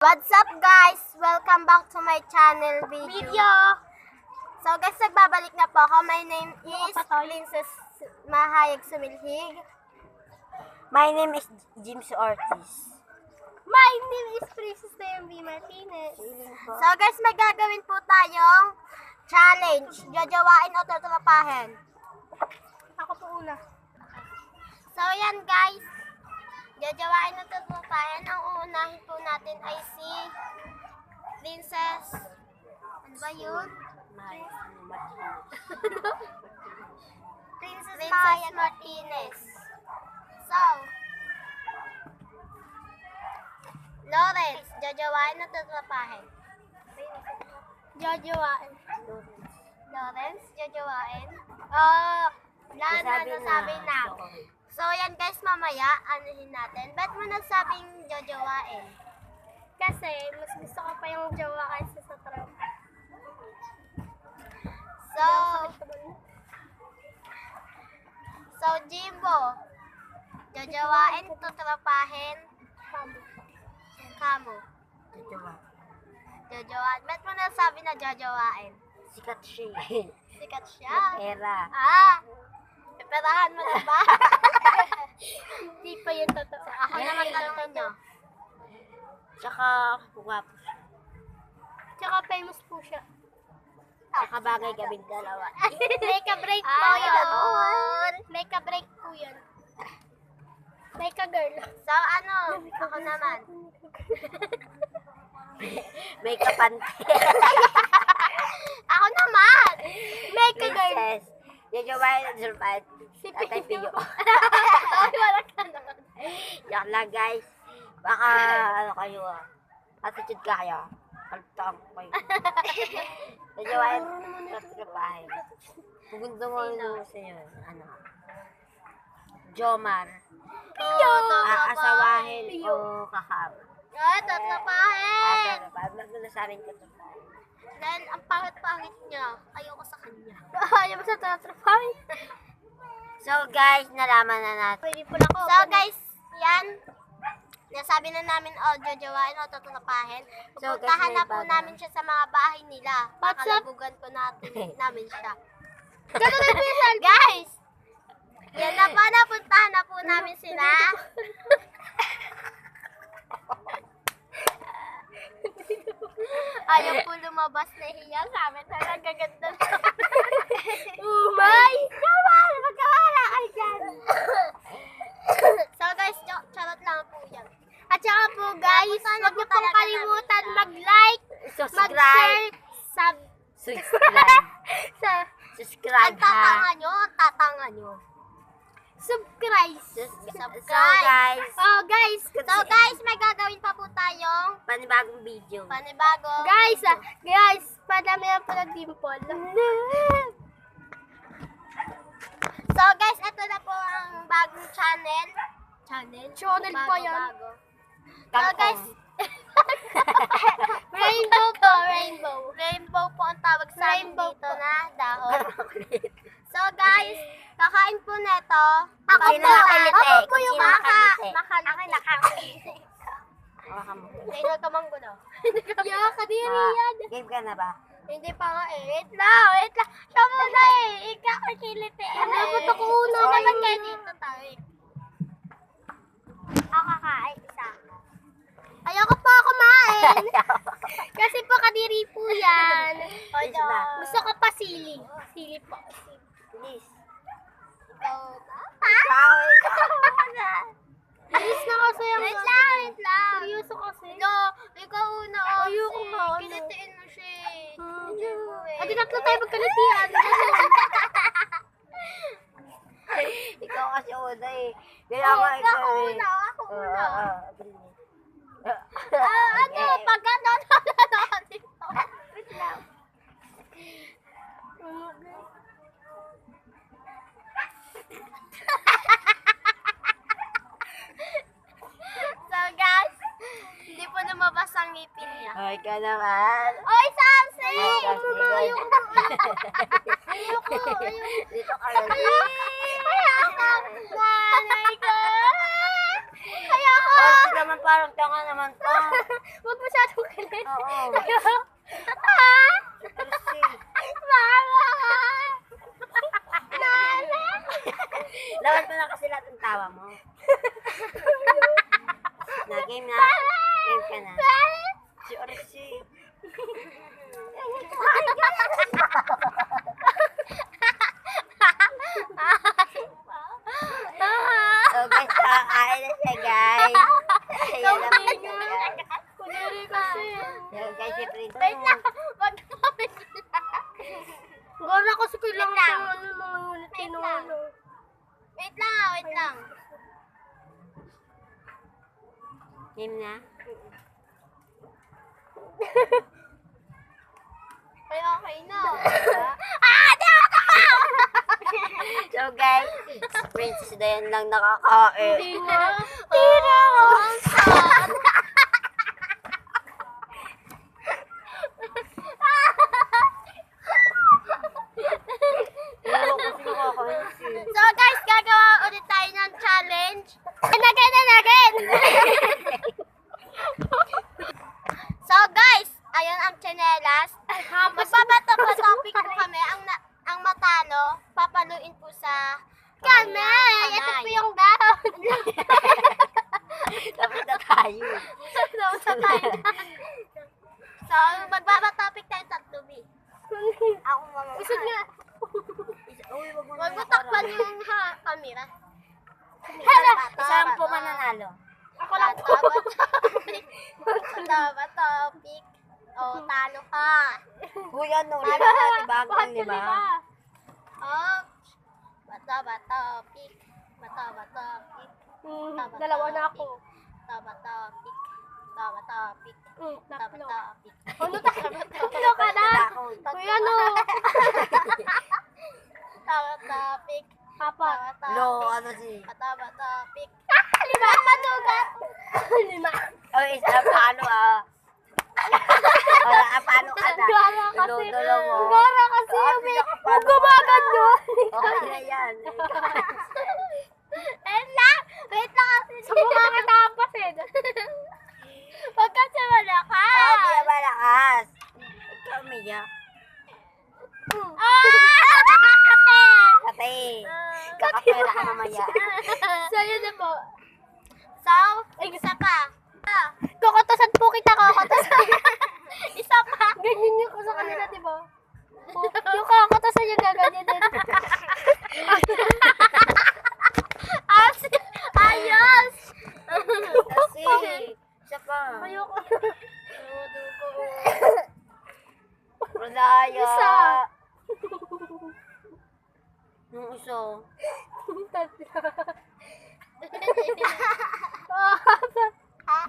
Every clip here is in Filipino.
What's up guys? Welcome back to my channel video. So guys, nagbabalik na po ako. My name is Princess Mahayag Sumilhig. My name is James Ortiz. My name is Princess Naomi Martinez. So guys, may gagawin po tayong challenge. Jajawain o tutulapahin. Ako po una. So yan guys. Jajawain o tutulapahin. Ang uunahin po natin ay si Princess. Ano ba yun? Princess Maya Martinez. So, Lawrence, jajawain o tutulapahin? Jajawain. Lawrence, jajawain? Nasabi na. So, yan guys, mamaya, anuhin natin. Ba't mo nagsabing jajawain? Kasi, mas gusto ko pa yung jowa kaysa sa tropa. So, Jimbo, jajawain, tutrapahin, kamo. Jajawain. Ba't mo nasabi na jajawain? Sikat siya. Sikat siya. Era. Peperahan mo na ba? Hindi pa yun totoo. Ako naman tanong nyo. Tsaka, guwapo siya. Tsaka famous po siya. Tsaka bagay kaming dalawa. Make a break po yun. Make a break po yun. Make a girl. So ano? Ako naman. May kapante. Ako naman. Make a girl. Princess. Jajawain at survive. Si Tatay Pio. Pio. Ay, wala ka naman. Yan lang guys. Baka ano kayo attitude kayo. Kaltang ko kayo. Jajawain at survive. Pupunta mo sa inyo. Ano? Jomar. Aasawahin o kakab. Tatrapahin. Maglasarin ko ito. Dahil ang pangit-pangit niya, ayoko sa kanya. Ayaw mo sa tatrapahin. So guys, nalaman na natin. Pwede po ako. So guys, yan. Nasabi na namin, jajawain o tatrapahin. So, Pupuntahan guys, na may po bago. namin siya sa mga bahay nila. Pakalabugan po namin siya. Guys! Yan na po, napuntahan na po namin sila. Ayaw po lumabas na hiya sa amin. Talaga ganda na. Umay! Yaman! Magkawala kayo dyan! So guys, charot lang po yan. At saka po guys, huwag niyo pong kalimutan mag-like, mag-share, Subscribe. Subscribe ang ha. tatanga nyo. Subscribe. So guys, So guys, may gagawin pa po tayong panibagong video. panibago. Guys, padami lang po ng dimple. So guys, ito na po ang bagong channel. Channel pa yan. So guys, rainbow po, rainbow. Rainbow po ang tawag sa amin dito na dahon. So guys, kakain po neto. Ako Sino nakiliti? Ako po yung Sino nakiliti? nakakiliti. Kailan ka mang gulo? Yeah, kadiri yan. Game ka na ba? Hindi pa nga eh. Wait lang. Siya muna eh. Ikaw kakiliti. Ba't ako una naman kayo dito tayo? Ako kakain isa. Ayoko pa kumain. Kasi po kadiri po yan. Please na. Gusto ko pa sili. Sili po. Please. Bilis na kasi yung wait lang. Seryoso kasi. No, ikaw una kasi. Ayoko nga. Kilitiin mo siya eh. Adi tatlo tayo magkalitian. Ikaw kasi una eh. Kailangan ikaw eh. Ako una. Ano? Pag gano'n, dito. Wait lang. So guys, hindi po lumabas ang ngipin niya. Ay ka naman. Oy, Samsi! Ayoko. Dito ka lang. Ayoko! Nanay ko! Ayoko! Kasi naman parang tanga naman to. Huwag masyadong kilit. Oo. Kasi, Mama! Mama! lawan mo na kasi lahat ng tawa mo. Na, game na. Game ka na. Si Orsi. So guys, kakain na siya guys. Ayan na po siya guys. Kunwari kasi. So guys, si Prince. Wait lang. Wag na, wait lang. Gora kasi kailangan ng ano, mga unit tinulo. Wait lang, wait lang. Game na. Ay, okay na. So guys, Princess Dayan lang nakakain. Hindi nga. Tira mo. Ewan ko kasi nakakain siya. So guys, gagawa ulit tayo ng challenge. And again. So guys, ayun ang tsinelas. Magbabato po topic po kami. Ang matalo, papaluin po sa kami. Ito po yung daw. Tapos na tayo. So, topic tayo tatlo, B. Ako mga Usod nga. Uy, wag mo Huwag mo na takpan yung camera. Isang po mananalo. Ako lang po. Topic. O, talo ka. Uy, ano? Lima ka, tibag Bakit ng lima. Ouch. Topic. Topic. Dalawa na ako. Topic. Topic. Tatlo. Topic. Ano tatlo ka na? Uy, ano? Topic. Papa. Lo, ano si? Topic. Lima. Matugat. Lima. Oh, isa, paano paano ka na? Gara kasi. Dulo mo. Gara kasi. Huwag gumagan doon. Okay na yan. Wait lang kasi. Sa mukha ka tapas eh. Huwag ka sa malakas. Oh, di na malakas. Huwag ka umiyak. Kate. Kakapera ka mamaya. So, yun na po. So, isa pa. Kukutusan po kita, kukutusan. Isa pa. Ganyan yung sa kanila, di ba? Yung kukutusan yung gaganyan din. Ayos! Kasi, isa pa. Ayoko. Rodaya. Isa. Yung isa.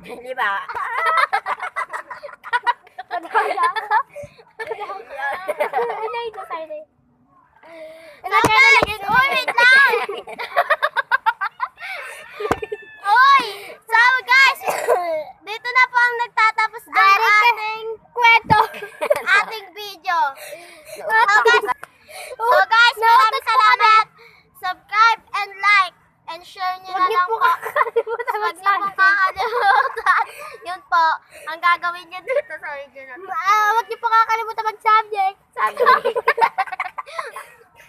Di ba? Uy, wait lang! Uy! So guys, dito na po ang nagtatapos ang ating kwento. Ating video. So guys, maraming salamat. Subscribe and like and share nyo na lang po. Huwag niyo pong kakalimutan. Yun po, ang gagawin nyo dito sa video na. Huwag niyo po kakalimutan mag-subject.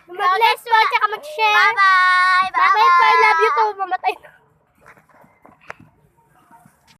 Mag-let's watch, tsaka mag-share. Bye-bye! Bye-bye! I love you too. Mamatay na.